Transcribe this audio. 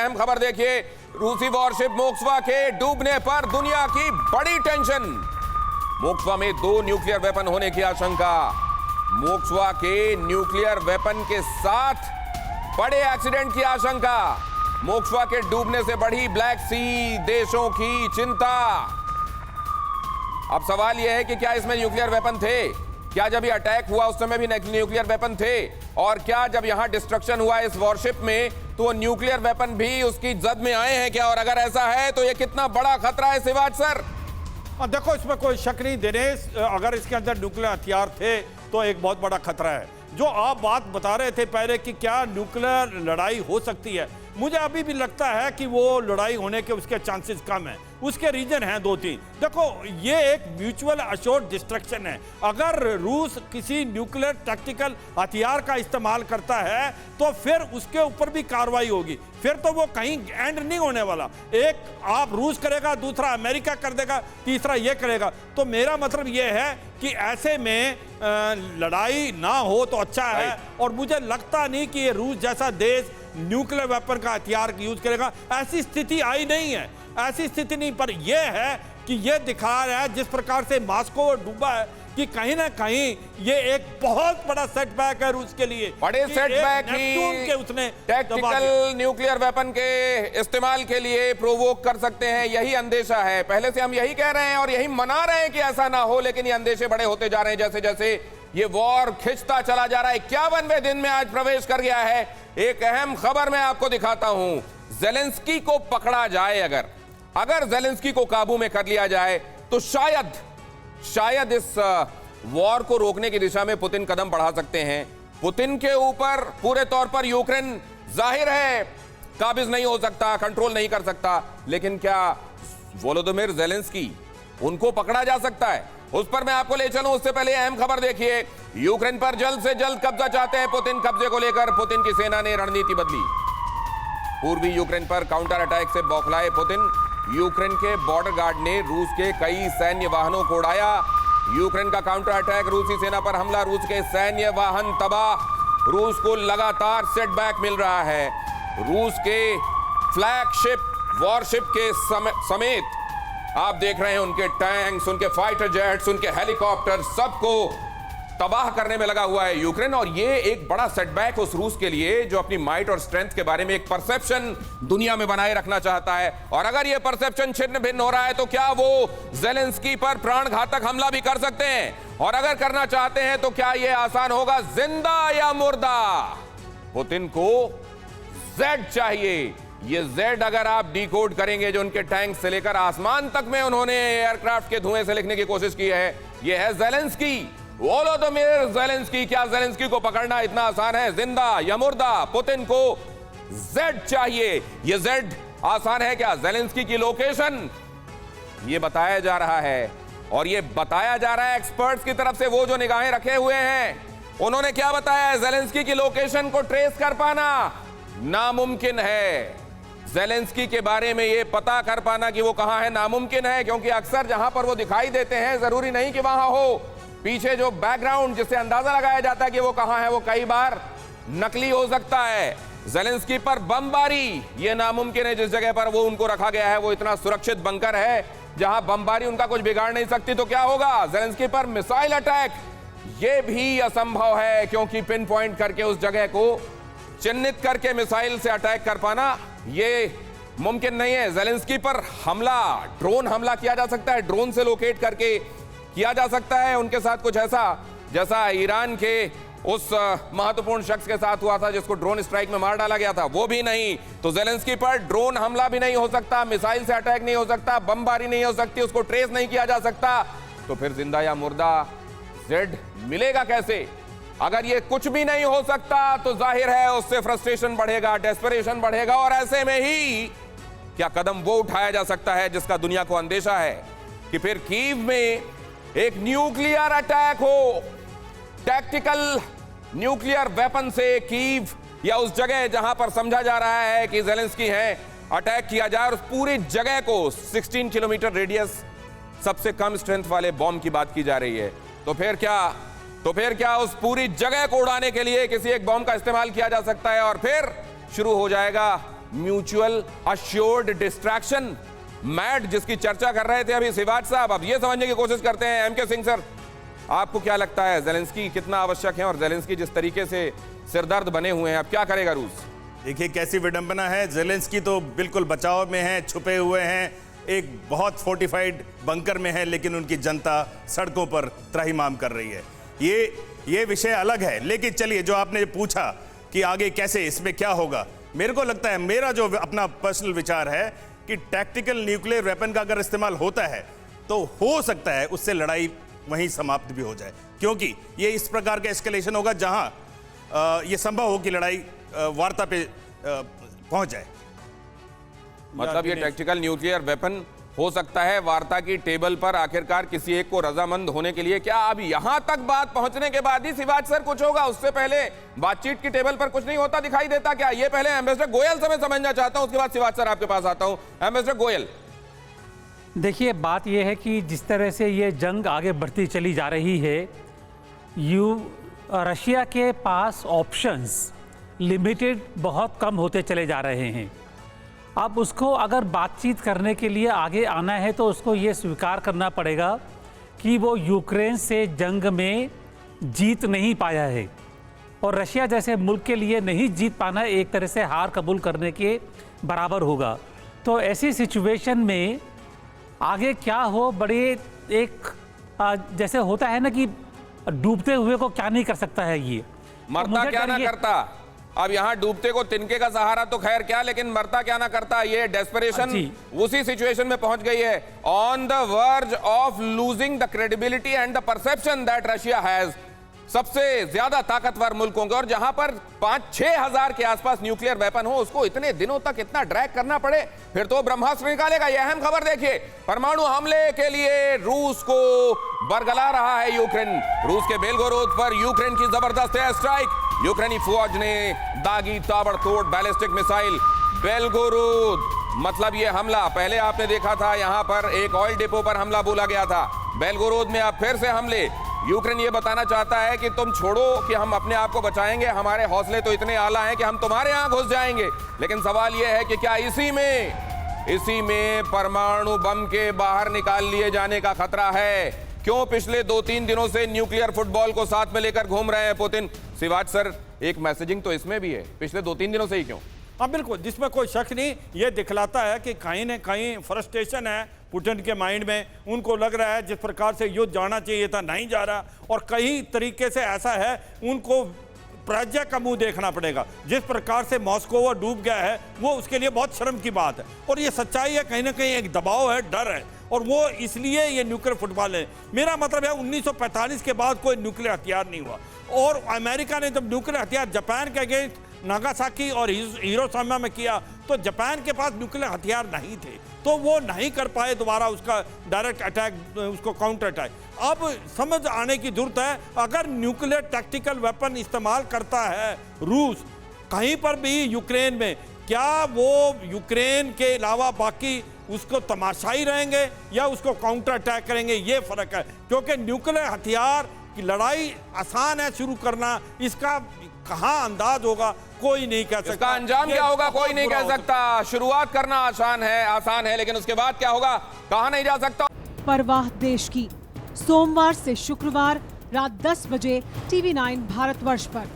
अहम खबर देखिए, रूसी वॉरशिप मोस्कवा के डूबने पर दुनिया की बड़ी टेंशन। मोस्कवा में 2 न्यूक्लियर वेपन होने की आशंका। मोस्कवा के न्यूक्लियर वेपन के साथ बड़े एक्सीडेंट की आशंका। मोस्कवा के डूबने से बढ़ी ब्लैक सी देशों की चिंता। अब सवाल यह है कि क्या इसमें न्यूक्लियर वेपन थे? क्या जब ये अटैक हुआ उस समय भी न्यूक्लियर वेपन थे? और क्या जब यहां डिस्ट्रक्शन हुआ इस वॉरशिप में तो वो न्यूक्लियर वेपन भी उसकी जद में आए हैं क्या? और अगर ऐसा है तो ये कितना बड़ा खतरा है शिवाज सर? देखो, इसमें कोई शक नहीं दिनेश, अगर इसके अंदर न्यूक्लियर हथियार थे तो एक बहुत बड़ा खतरा है। जो आप बात बता रहे थे पहले कि क्या न्यूक्लियर लड़ाई हो सकती है, मुझे अभी भी लगता है कि वो लड़ाई होने के उसके चांसेस कम हैं। उसके रीजन हैं 2-3। देखो, ये एक म्यूचुअल अश्योर्ड डिस्ट्रक्शन है। अगर रूस किसी न्यूक्लियर टैक्टिकल हथियार का इस्तेमाल करता है तो फिर उसके ऊपर भी कार्रवाई होगी। फिर तो वो कहीं एंड नहीं होने वाला। एक आप रूस करेगा, दूसरा अमेरिका कर देगा, तीसरा ये करेगा। तो मेरा मतलब ये है कि ऐसे में लड़ाई ना हो तो अच्छा है। और मुझे लगता नहीं कि ये रूस जैसा देश न्यूक्लियर वेपन का हथियार यूज करेगा। ऐसी स्थिति आई नहीं है, ऐसी स्थिति नहीं। पर यह है कि यह दिखा रहा है जिस प्रकार से मॉस्को डूबा है कि कहीं ना कहीं ये एक बहुत बड़ा सेटबैक है रूस के लिए। बड़े सेटबैक ही उसने टैक्टिकल न्यूक्लियर वेपन के इस्तेमाल के लिए प्रोवोक कर सकते हैं, यही अंदेशा है। पहले से हम यही कह रहे हैं और यही मना रहे हैं कि ऐसा ना हो, लेकिन ये अंदेशे बड़े होते जा रहे हैं जैसे जैसे ये वॉर खिंचता चला जा रहा है। 51वें दिन में आज प्रवेश कर गया है। एक अहम खबर मैं आपको दिखाता हूं। ज़ेलेंस्की को पकड़ा जाए, अगर ज़ेलेंस्की को काबू में कर लिया जाए तो शायद इस वॉर को रोकने की दिशा में पुतिन कदम बढ़ा सकते हैं। पुतिन के ऊपर पूरे तौर पर यूक्रेन जाहिर है काबिज नहीं हो सकता, कंट्रोल नहीं कर सकता, लेकिन क्या वोलोदिमीर ज़ेलेंस्की, उनको पकड़ा जा सकता है? उस पर मैं आपको ले चलूं उससे पहले अहम खबर देखिए। यूक्रेन पर जल्द से जल्द कब्जा चाहते हैं पुतिन। कब्जे को लेकर पुतिन की सेना ने रणनीति बदली। पूर्वी यूक्रेन पर काउंटर अटैक से बौखलाए पुतिन। यूक्रेन के बॉर्डर गार्ड ने रूस के कई सैन्य वाहनों को उड़ाया। यूक्रेन का काउंटर अटैक, रूसी सेना पर हमला, रूस के सैन्य वाहन तबाह। रूस को लगातार सेटबैक मिल रहा है। रूस के फ्लैगशिप वॉरशिप के समेत आप देख रहे हैं उनके टैंक्स, उनके फाइटर जेट्स, उनके हेलीकॉप्टर, सबको तबाह करने में लगा हुआ है यूक्रेन। और ये एक बड़ा सेटबैक उस रूस के लिए जो अपनी माइट और स्ट्रेंथ के बारे में एक परसेप्शन दुनिया में बनाए रखना चाहता है। और अगर ये परसेप्शन छिन्न भिन्न हो रहा है तो क्या वो ज़ेलेंस्की पर प्राण घातक हमला भी कर सकते हैं? और अगर करना चाहते हैं तो क्या ये आसान होगा? जिंदा या मुर्दा? पुतिन को जेड चाहिए। ये जेड अगर आप डिकोड करेंगे, जो उनके टैंक से लेकर आसमान तक में उन्होंने एयरक्राफ्ट के धुएं से लिखने की कोशिश की है, ये है ज़ेलेंस्की, वोलोदिमीर ज़ेलेंस्की। क्या ज़ेलेंस्की को पकड़ना इतना आसान है? जिंदा या मुर्दा? पुतिन को जेड चाहिए। ये जेड आसान है क्या? ज़ेलेंस्की की लोकेशन ये बताया जा रहा है, और ये बताया जा रहा है एक्सपर्ट्स की तरफ से। वो जो निगाहें रखे हुए हैं उन्होंने क्या बताया है? ज़ेलेंस्की की लोकेशन को ट्रेस कर पाना नामुमकिन है। ज़ेलेंस्की के बारे में ये पता कर पाना कि वो कहां है नामुमकिन है, क्योंकि अक्सर जहां पर वो दिखाई देते हैं जरूरी नहीं कि वहां हो। पीछे जो बैकग्राउंड जिससे अंदाजा लगाया जाता है कि वो कहां है, वो कई बार नकली हो सकता है। ज़ेलेंस्की पर बमबारी ये नामुमकिन है। जिस जगह पर वो उनको रखा गया है वो इतना सुरक्षित बंकर है जहां बमबारी उनका कुछ बिगाड़ नहीं सकती। तो क्या होगा? ज़ेलेंस्की पर मिसाइल अटैक ये भी असंभव है, क्योंकि पिन पॉइंट करके उस जगह को चिन्हित करके मिसाइल से अटैक कर पाना ये मुमकिन नहीं है। ज़ेलेंस्की पर हमला, ड्रोन हमला किया जा सकता है, ड्रोन से लोकेट करके किया जा सकता है। उनके साथ कुछ ऐसा जैसा ईरान के उस महत्वपूर्ण शख्स के साथ हुआ था जिसको ड्रोन स्ट्राइक में मार डाला गया था, वो भी नहीं। तो ज़ेलेंस्की पर ड्रोन हमला भी नहीं हो सकता, मिसाइल से अटैक नहीं हो सकता, बमबारी नहीं हो सकती, उसको ट्रेस नहीं किया जा सकता। तो फिर जिंदा या मुर्दा जेड मिलेगा कैसे? अगर ये कुछ भी नहीं हो सकता तो जाहिर है उससे फ्रस्ट्रेशन बढ़ेगा, डेस्परेशन बढ़ेगा। और ऐसे में ही क्या कदम वो उठाया जा सकता है जिसका दुनिया को अंदेशा है कि फिर कीव में एक न्यूक्लियर अटैक हो, टैक्टिकल न्यूक्लियर वेपन से कीव या उस जगह जहां पर समझा जा रहा है कि ज़ेलेंस्की है, अटैक किया जाए और उस पूरी जगह को 16 किलोमीटर रेडियस सबसे कम स्ट्रेंथ वाले बॉम्ब की बात की जा रही है। तो फिर क्या उस पूरी जगह को उड़ाने के लिए किसी एक बॉम्ब का इस्तेमाल किया जा सकता है और फिर शुरू हो जाएगा म्यूचुअल अश्योर्ड डिस्ट्रैक्शन मैट जिसकी चर्चा कर रहे थे अभी शिवाज साहब, अब ये समझने की कोशिश करते हैं एमके सिंह सर, आपको क्या लगता है ज़ेलेंस्की कितना आवश्यक है, और ज़ेलेंस्की जिस तरीके से सिरदर्द बने हुए हैं, अब क्या करेगा रूस? देखिए कैसी विडंबना है, ज़ेलेंस्की तो बिल्कुल बचाव में है, छुपे हुए हैं, एक बहुत फोर्टिफाइड बंकर में है, लेकिन उनकी जनता सड़कों पर त्राहिमाम कर रही है। ये विषय अलग है, लेकिन चलिए जो आपने पूछा कि आगे कैसे इसमें क्या होगा, मेरे को लगता है, मेरा जो अपना पर्सनल विचार है कि टैक्टिकल न्यूक्लियर वेपन का अगर इस्तेमाल होता है तो हो सकता है उससे लड़ाई वहीं समाप्त भी हो जाए, क्योंकि ये इस प्रकार का एस्केलेशन होगा जहां ये संभव हो कि लड़ाई वार्ता पे पहुंच जाए। मतलब ये टैक्टिकल न्यूक्लियर वेपन हो सकता है वार्ता की टेबल पर आखिरकार किसी एक को रजामंद होने के लिए। क्या अब यहां तक बात पहुंचने के बाद ही शिवाज सर कुछ होगा, उससे पहले बातचीत की टेबल पर कुछ नहीं होता दिखाई देता क्या? ये पहले एम्बेसडर गोयल से मैं समझना चाहता हूं, उसके बाद शिवाज सर आपके पास आता हूं। एम्बेसडर गोयल, देखिए बात यह है कि जिस तरह से ये जंग आगे बढ़ती चली जा रही है, रशिया के पास ऑप्शंस लिमिटेड बहुत कम होते चले जा रहे हैं। अब उसको अगर बातचीत करने के लिए आगे आना है तो उसको ये स्वीकार करना पड़ेगा कि वो यूक्रेन से जंग में जीत नहीं पाया है, और रशिया जैसे मुल्क के लिए नहीं जीत पाना एक तरह से हार कबूल करने के बराबर होगा। तो ऐसी सिचुएशन में आगे क्या हो, बड़े एक जैसे होता है ना कि डूबते हुए को क्या नहीं कर सकता है ये, मरता क्या ना करता। अब यहाँ डूबते को तिनके का सहारा तो खैर क्या, लेकिन मरता क्या ना करता, ये डेस्परेशन उसी सिचुएशन में पहुंच गई है, on the verge of losing the credibility and the perception that Russia has. सबसे ज्यादा ताकतवर मुल्कों के, और जहां पर 5-6 हजार के आसपास न्यूक्लियर वेपन हो, उसको इतने दिनों तक इतना ड्रैग करना पड़े, फिर तो ब्रह्मास्त्र निकालेगा। यह अहम खबर देखिए, परमाणु हमले के लिए रूस को बरगला रहा है यूक्रेन। रूस के बेलगोरोद पर यूक्रेन की जबरदस्त एयर स्ट्राइक, यूक्रेनी फौज ने दागी ताबड़तोड़ बैलिस्टिक मिसाइल। बेलगोरोद मतलब ये हमला पहले आपने देखा था, यहां पर एक ऑयल डिपो पर हमला बोला गया था, बेलगोरोद में अब फिर से हमले। यूक्रेन ये बताना चाहता है कि तुम छोड़ो कि हम अपने आप को बचाएंगे, हमारे हौसले तो इतने आला हैं कि हम तुम्हारे यहां घुस जाएंगे। लेकिन सवाल यह है कि क्या इसी में परमाणु बम के बाहर निकाल लिए जाने का खतरा है? क्यों पिछले 2-3 दिनों से न्यूक्लियर फुटबॉल को साथ में लेकर घूम रहे हैं पुतिन? शिवाज सर, एक मैसेजिंग तो इसमें भी है, पिछले 2-3 दिनों से ही क्यों? हाँ बिल्कुल, जिसमें कोई शक नहीं, ये दिखलाता है कि कहीं ना कहीं फ्रस्ट्रेशन है पुतिन के माइंड में। उनको लग रहा है जिस प्रकार से युद्ध जाना चाहिए था नहीं जा रहा, और कई तरीके से ऐसा है उनको पराजय का मुंह देखना पड़ेगा। जिस प्रकार से मॉस्को डूब गया है वो उसके लिए बहुत शर्म की बात है, और ये सच्चाई है, कहीं ना कहीं एक दबाव है, डर है, और वो इसलिए ये न्यूक्लियर फुटबॉल है। मेरा मतलब है 1945 के बाद कोई न्यूक्लियर हथियार नहीं हुआ, और अमेरिका ने जब न्यूक्लियर हथियार जापान के अगेंस्ट नागासाकी और हिरोशिमा में किया तो जापान के पास न्यूक्लियर हथियार नहीं थे, तो वो नहीं कर पाए दोबारा उसका डायरेक्ट अटैक, उसको काउंटर अटैक। अब समझ आने की जरूरत है, अगर न्यूक्लियर टैक्टिकल वेपन इस्तेमाल करता है रूस कहीं पर भी यूक्रेन में, क्या वो यूक्रेन के अलावा बाकी उसको तमाशाई रहेंगे या उसको काउंटर अटैक करेंगे? ये फर्क है, क्योंकि न्यूक्लियर हथियार की लड़ाई आसान है शुरू करना, इसका कहाँ अंदाज होगा कोई नहीं कह सकता, इसका अंजाम क्या होगा कोई नहीं कह सकता। शुरुआत करना आसान है, लेकिन उसके बाद क्या होगा कहा नहीं जा सकता। परवाह देश की, सोमवार से शुक्रवार रात 10 बजे TV9 भारतवर्ष पर।